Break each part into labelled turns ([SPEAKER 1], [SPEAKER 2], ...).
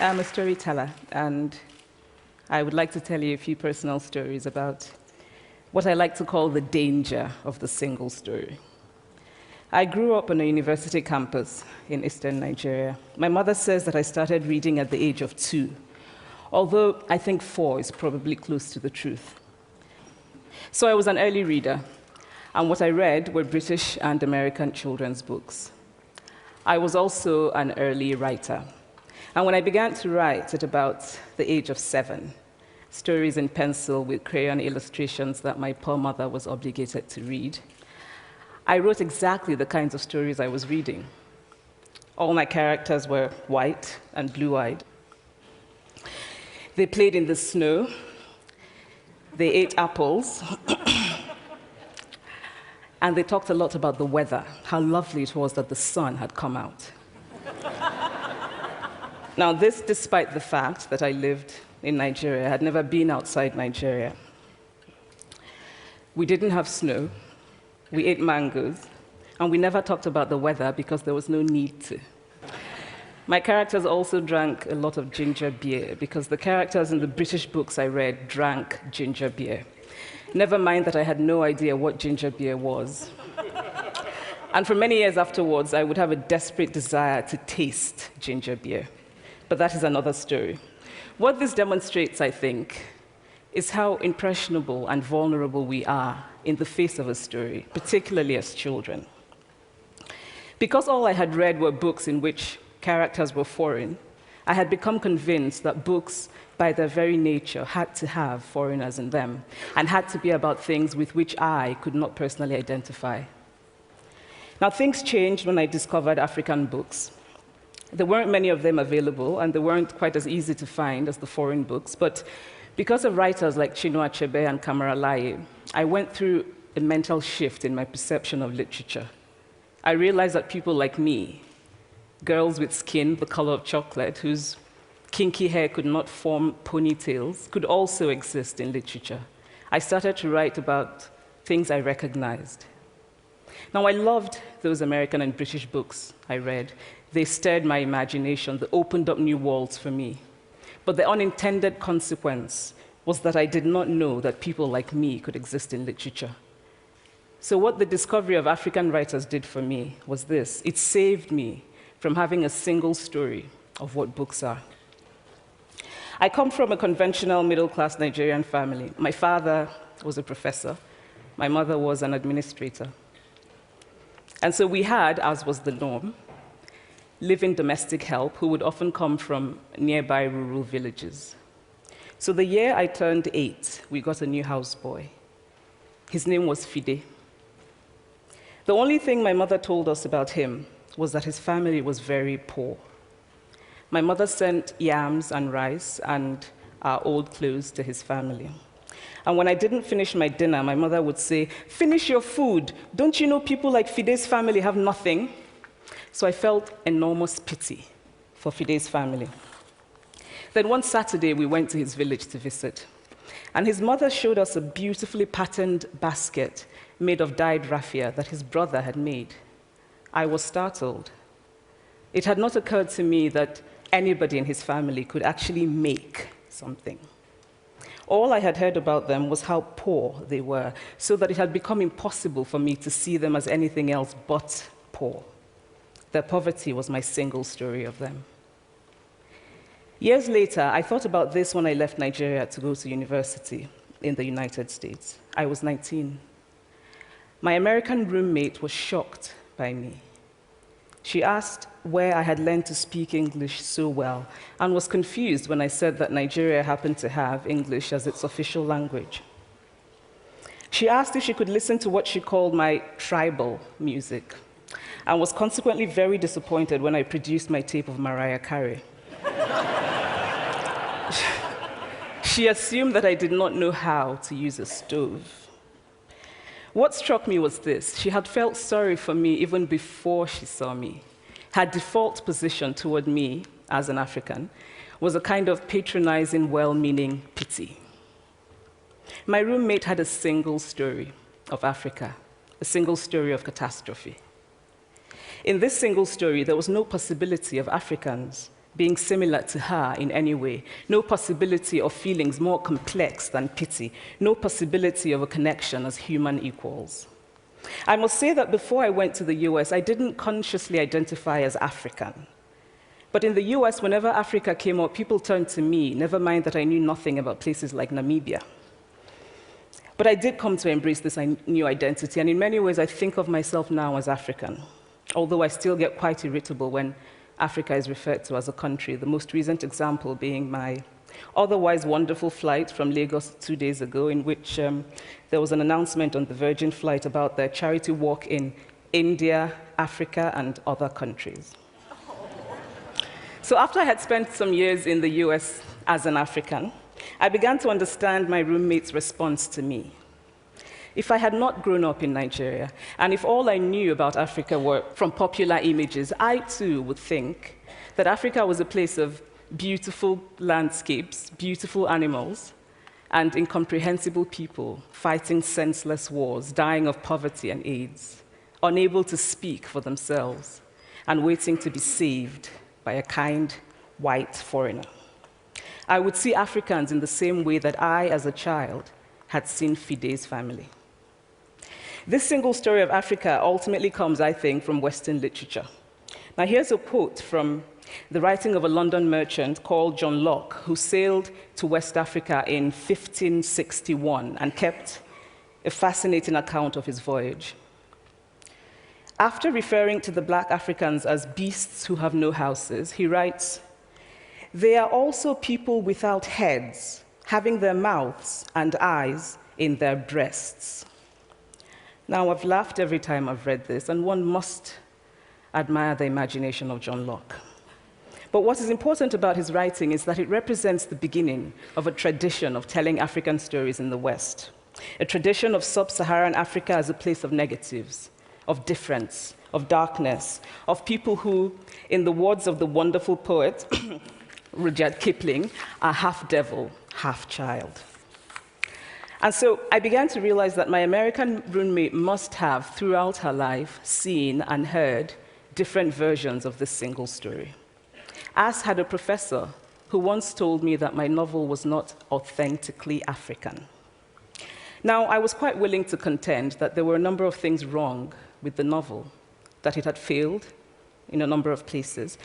[SPEAKER 1] I'm a storyteller, and I would like to tell you a few personal stories about what I like to call the danger of the single story. I grew up on a university campus in eastern Nigeria. My mother says that I started reading at the age of 2, although I think 4 is probably close to the truth. So I was an early reader, and what I read were British and American children's books. I was also an early writer. And when I began to write at about the age of 7, stories in pencil with crayon illustrations that my poor mother was obligated to read, I wrote exactly the kinds of stories I was reading. All my characters were white and blue-eyed. They played in the snow. They ate apples. And they talked a lot about the weather, how lovely it was that the sun had come out. Now, this despite the fact that I lived in Nigeria. I had never been outside Nigeria. We didn't have snow. We ate mangoes. And we never talked about the weather because there was no need to. My characters also drank a lot of ginger beer because the characters in the British books I read drank ginger beer. Never mind that I had no idea what ginger beer was. And for many years afterwards, I would have a desperate desire to taste ginger beer. But that is another story. What this demonstrates, I think, is how impressionable and vulnerable we are in the face of a story, particularly as children. Because all I had read were books in which characters were foreign, I had become convinced that books, by their very nature, had to have foreigners in them and had to be about things with which I could not personally identify. Now, things changed when I discovered African books. There weren't many of them available, and they weren't quite as easy to find as the foreign books, but because of writers like Chinua Achebe and Kamara Laye, I went through a mental shift in my perception of literature. I realized that people like me, girls with skin the color of chocolate, whose kinky hair could not form ponytails, could also exist in literature. I started to write about things I recognized. Now, I loved those American and British books I read. They stirred my imagination. They opened up new worlds for me. But the unintended consequence was that I did not know that people like me could exist in literature. So what the discovery of African writers did for me was this. It saved me from having a single story of what books are. I come from a conventional middle-class Nigerian family. My father was a professor. My mother was an administrator. And so we had, as was the norm, live-in domestic help who would often come from nearby rural villages. So the year I turned 8, we got a new houseboy. His name was Fide. The only thing my mother told us about him was that his family was very poor. My mother sent yams and rice and our old clothes to his family. And when I didn't finish my dinner, my mother would say, "Finish your food. Don't you know people like Fide's family have nothing?" So I felt enormous pity for Fide's family. Then one Saturday, we went to his village to visit. And his mother showed us a beautifully patterned basket made of dyed raffia that his brother had made. I was startled. It had not occurred to me that anybody in his family could actually make something. All I had heard about them was how poor they were, so that it had become impossible for me to see them as anything else but poor. Their poverty was my single story of them. Years later, I thought about this when I left Nigeria to go to university in the United States. I was 19. My American roommate was shocked by me. She asked where I had learned to speak English so well and was confused when I said that Nigeria happened to have English as its official language. She asked if she could listen to what she called my tribal music, and was consequently very disappointed when I produced my tape of Mariah Carey. She assumed that I did not know how to use a stove. What struck me was this. She had felt sorry for me even before she saw me. Her default position toward me as an African was a kind of patronizing, well-meaning pity. My roommate had a single story of Africa, a single story of catastrophe. In this single story, there was no possibility of Africans being similar to her in any way, no possibility of feelings more complex than pity, no possibility of a connection as human equals. I must say that before I went to the US, I didn't consciously identify as African. But in the US, whenever Africa came up, people turned to me, never mind that I knew nothing about places like Namibia. But I did come to embrace this new identity, and in many ways, I think of myself now as African, although I still get quite irritable when Africa is referred to as a country, the most recent example being my otherwise wonderful flight from Lagos 2 days ago, in which there was an announcement on the Virgin flight about their charity walk in India, Africa, and other countries. So after I had spent some years in the US as an African, I began to understand my roommate's response to me. If I had not grown up in Nigeria, and if all I knew about Africa were from popular images, I too would think that Africa was a place of beautiful landscapes, beautiful animals, and incomprehensible people fighting senseless wars, dying of poverty and AIDS, unable to speak for themselves, and waiting to be saved by a kind white foreigner. I would see Africans in the same way that I, as a child, had seen Fide's family. This single story of Africa ultimately comes, I think, from Western literature. Now, here's a quote from the writing of a London merchant called John Locke, who sailed to West Africa in 1561 and kept a fascinating account of his voyage. After referring to the black Africans as beasts who have no houses, he writes, "They are also people without heads, having their mouths and eyes in their breasts." Now, I've laughed every time I've read this, and one must admire the imagination of John Locke. But what is important about his writing is that it represents the beginning of a tradition of telling African stories in the West, a tradition of sub-Saharan Africa as a place of negatives, of difference, of darkness, of people who, in the words of the wonderful poet Rudyard Kipling, are half devil, half child. And so I began to realize that my American roommate must have, throughout her life, seen and heard different versions of this single story. As had a professor who once told me that my novel was not authentically African. Now, I was quite willing to contend that there were a number of things wrong with the novel, that it had failed in a number of places,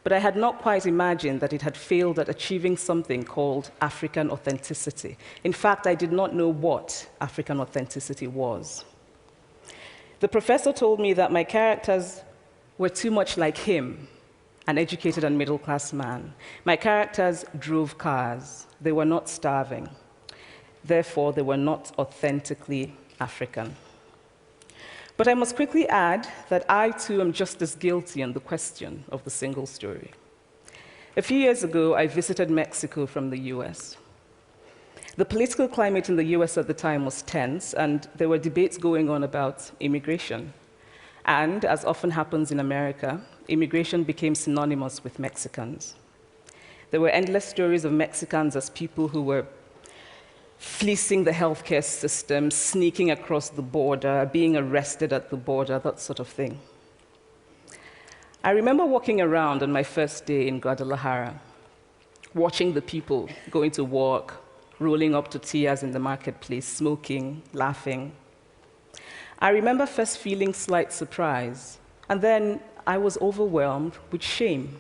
[SPEAKER 1] but I had not quite imagined that it had failed at achieving something called African authenticity. In fact, I did not know what African authenticity was. The professor told me that my characters were too much like him, an educated and middle-class man. My characters drove cars. They were not starving. Therefore, they were not authentically African. But I must quickly add that I, too, am just as guilty on the question of the single story. A few years ago, I visited Mexico from the US. The political climate in the US at the time was tense, and there were debates going on about immigration. And, as often happens in America, immigration became synonymous with Mexicans. There were endless stories of Mexicans as people who were fleecing the healthcare system, sneaking across the border, being arrested at the border, that sort of thing. I remember walking around on my first day in Guadalajara, watching the people going to work, rolling up tortillas in the marketplace, smoking, laughing. I remember first feeling slight surprise, and then I was overwhelmed with shame.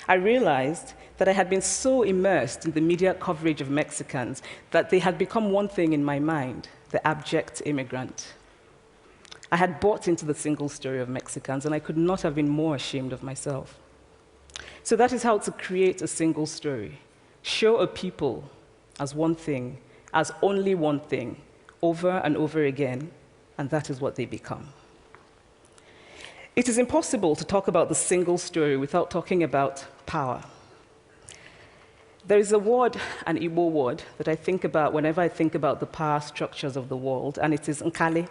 [SPEAKER 1] I realized that I had been so immersed in the media coverage of Mexicans that they had become one thing in my mind, the abject immigrant. I had bought into the single story of Mexicans, and I could not have been more ashamed of myself. So that is how to create a single story. Show a people as one thing, as only one thing, over and over again, and that is what they become. It is impossible to talk about the single story without talking about power. There is a word, an Igbo word, that I think about whenever I think about the power structures of the world, and it is nkali.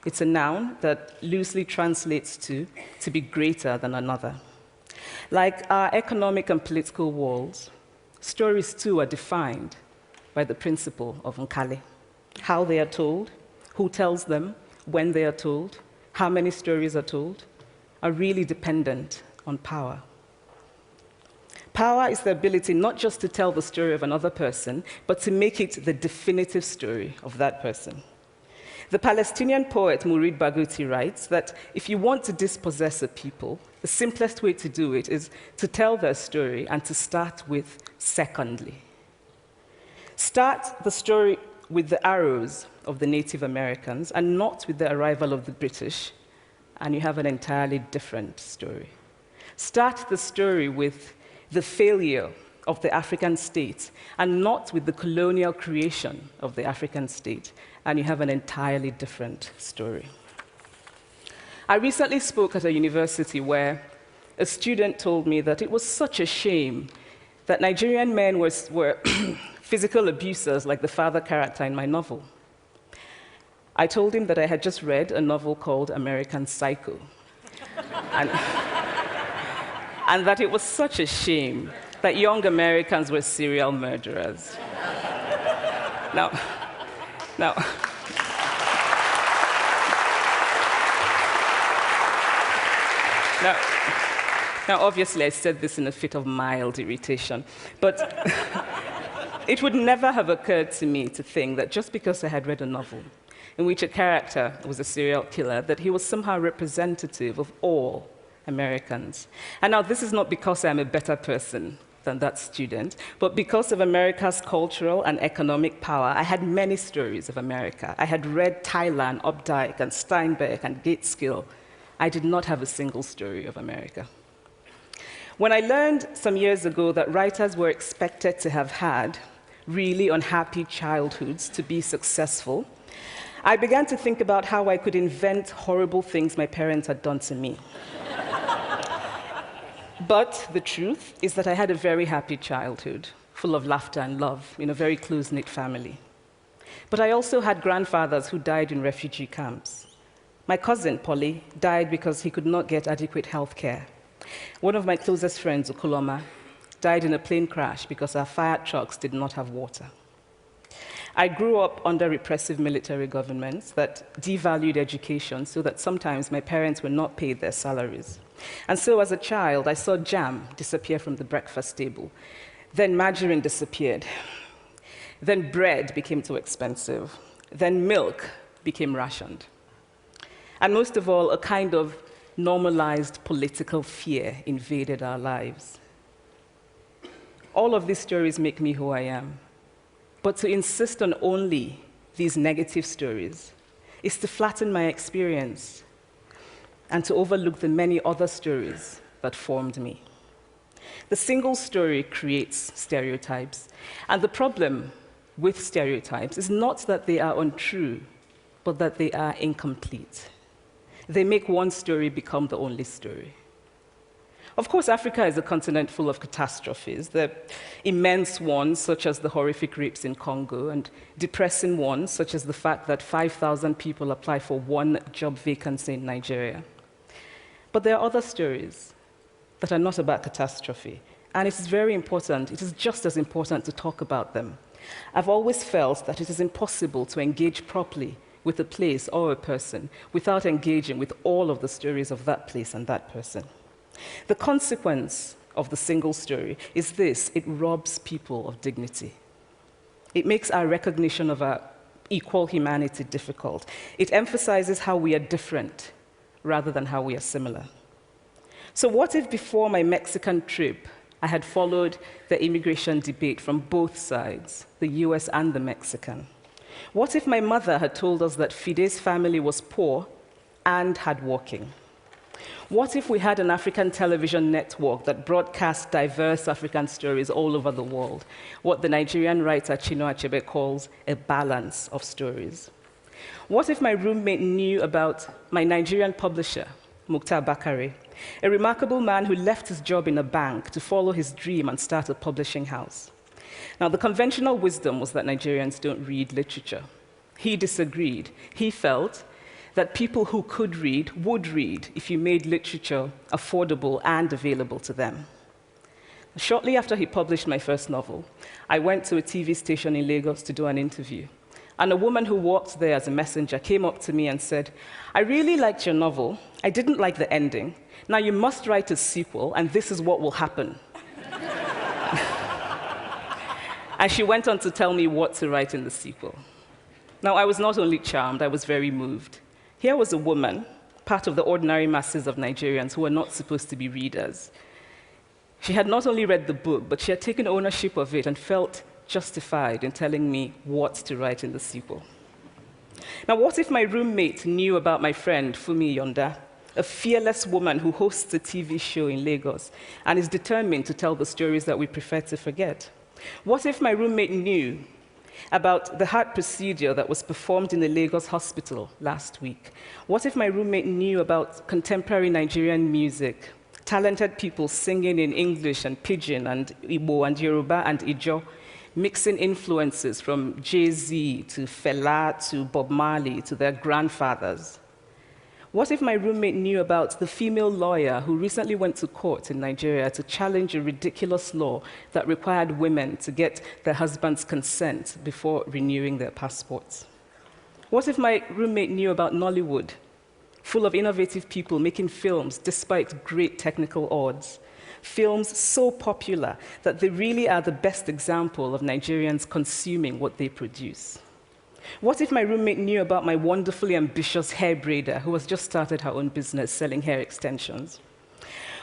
[SPEAKER 1] It's a noun that loosely translates to be greater than another. Like our economic and political walls, stories too are defined by the principle of Nkali. How they are told, who tells them, when they are told, how many stories are told, are really dependent on power. Power is the ability not just to tell the story of another person, but to make it the definitive story of that person. The Palestinian poet Mourid Barghouti writes that if you want to dispossess a people, the simplest way to do it is to tell their story and to start with secondly. Start the story with the arrows of the Native Americans and not with the arrival of the British, and you have an entirely different story. Start the story with the failure of the African state and not with the colonial creation of the African state, and you have an entirely different story. I recently spoke at a university where a student told me that it was such a shame that Nigerian men were physical abusers like the father character in my novel. I told him that I had just read a novel called American Psycho, and that it was such a shame that young Americans were serial murderers. Now, obviously, I said this in a fit of mild irritation, but it would never have occurred to me to think that just because I had read a novel in which a character was a serial killer, that he was somehow representative of all Americans. And now, this is not because I'm a better person than that student, but because of America's cultural and economic power, I had many stories of America. I had read Tyler, Updike, and Steinbeck, and Gateskill. I did not have a single story of America. When I learned some years ago that writers were expected to have had really unhappy childhoods to be successful, I began to think about how I could invent horrible things my parents had done to me. But the truth is that I had a very happy childhood, full of laughter and love, in a very close-knit family. But I also had grandfathers who died in refugee camps. My cousin, Polly, died because he could not get adequate health care. One of my closest friends, Ukuloma, died in a plane crash because our fire trucks did not have water. I grew up under repressive military governments that devalued education so that sometimes my parents were not paid their salaries. And so as a child, I saw jam disappear from the breakfast table. Then margarine disappeared. Then bread became too expensive. Then milk became rationed. And most of all, a kind of normalized political fear invaded our lives. All of these stories make me who I am. But to insist on only these negative stories is to flatten my experience and to overlook the many other stories that formed me. The single story creates stereotypes, and the problem with stereotypes is not that they are untrue, but that they are incomplete. They make one story become the only story. Of course, Africa is a continent full of catastrophes. The immense ones, such as the horrific rapes in Congo, and depressing ones, such as the fact that 5,000 people apply for one job vacancy in Nigeria. But there are other stories that are not about catastrophe, and it is very important, it is just as important to talk about them. I've always felt that it is impossible to engage properly with a place or a person without engaging with all of the stories of that place and that person. The consequence of the single story is this: it robs people of dignity. It makes our recognition of our equal humanity difficult. It emphasizes how we are different rather than how we are similar. So what if before my Mexican trip, I had followed the immigration debate from both sides, the US and the Mexican? What if my mother had told us that Fide's family was poor and hardworking? What if we had an African television network that broadcast diverse African stories all over the world, what the Nigerian writer Chinua Achebe calls a balance of stories? What if my roommate knew about my Nigerian publisher, Mukhtar Bakare, a remarkable man who left his job in a bank to follow his dream and start a publishing house? Now, the conventional wisdom was that Nigerians don't read literature. He disagreed. He felt that people who could read would read if you made literature affordable and available to them. Shortly after he published my first novel, I went to a TV station in Lagos to do an interview. And a woman who worked there as a messenger came up to me and said, "I really liked your novel. I didn't like the ending. Now you must write a sequel, and this is what will happen." And she went on to tell me what to write in the sequel. Now, I was not only charmed, I was very moved. Here was a woman, part of the ordinary masses of Nigerians who were not supposed to be readers. She had not only read the book, but she had taken ownership of it and felt justified in telling me what to write in the sequel. Now, what if my roommate knew about my friend, Fumi Yonda, a fearless woman who hosts a TV show in Lagos and is determined to tell the stories that we prefer to forget? What if my roommate knew about the heart procedure that was performed in a Lagos hospital last week? What if my roommate knew about contemporary Nigerian music, talented people singing in English and Pidgin and Igbo and Yoruba and Ijo, mixing influences from Jay-Z to Fela to Bob Marley to their grandfathers? What if my roommate knew about the female lawyer who recently went to court in Nigeria to challenge a ridiculous law that required women to get their husband's consent before renewing their passports? What if my roommate knew about Nollywood, full of innovative people making films despite great technical odds? Films so popular that they really are the best example of Nigerians consuming what they produce. What if my roommate knew about my wonderfully ambitious hair braider who has just started her own business selling hair extensions?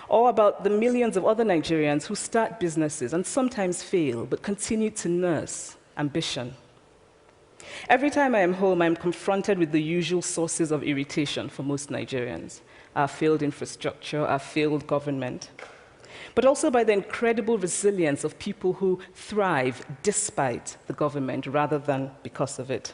[SPEAKER 1] Or about the millions of other Nigerians who start businesses and sometimes fail, but continue to nurse ambition? Every time I am home, I am confronted with the usual sources of irritation for most Nigerians: our failed infrastructure, our failed government, but also by the incredible resilience of people who thrive despite the government rather than because of it.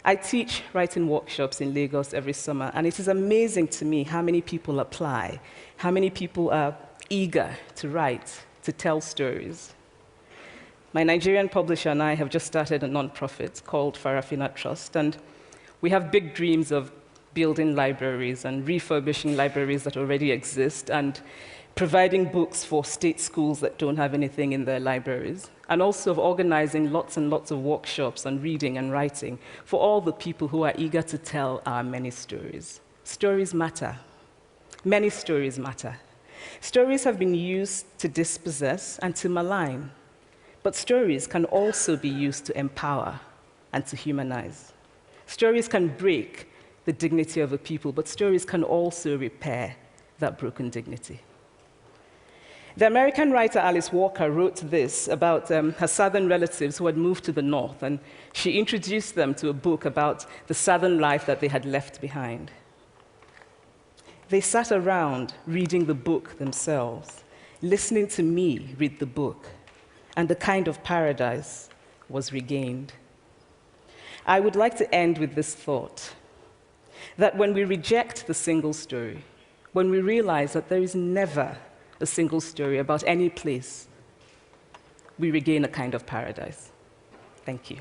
[SPEAKER 1] I teach writing workshops in Lagos every summer, and it is amazing to me how many people apply, how many people are eager to write, to tell stories. My Nigerian publisher and I have just started a nonprofit called Farafina Trust, and we have big dreams of building libraries and refurbishing libraries that already exist and providing books for state schools that don't have anything in their libraries, and also of organizing lots and lots of workshops on reading and writing for all the people who are eager to tell our many stories. Stories matter. Many stories matter. Stories have been used to dispossess and to malign, but stories can also be used to empower and to humanize. Stories can break the dignity of a people, but stories can also repair that broken dignity. The American writer Alice Walker wrote this about her southern relatives who had moved to the north, and she introduced them to a book about the southern life that they had left behind. They sat around reading the book themselves, listening to me read the book, and the kind of paradise was regained. I would like to end with this thought, that when we reject the single story, when we realize that there is never a single story about any place, we regain a kind of paradise. Thank you.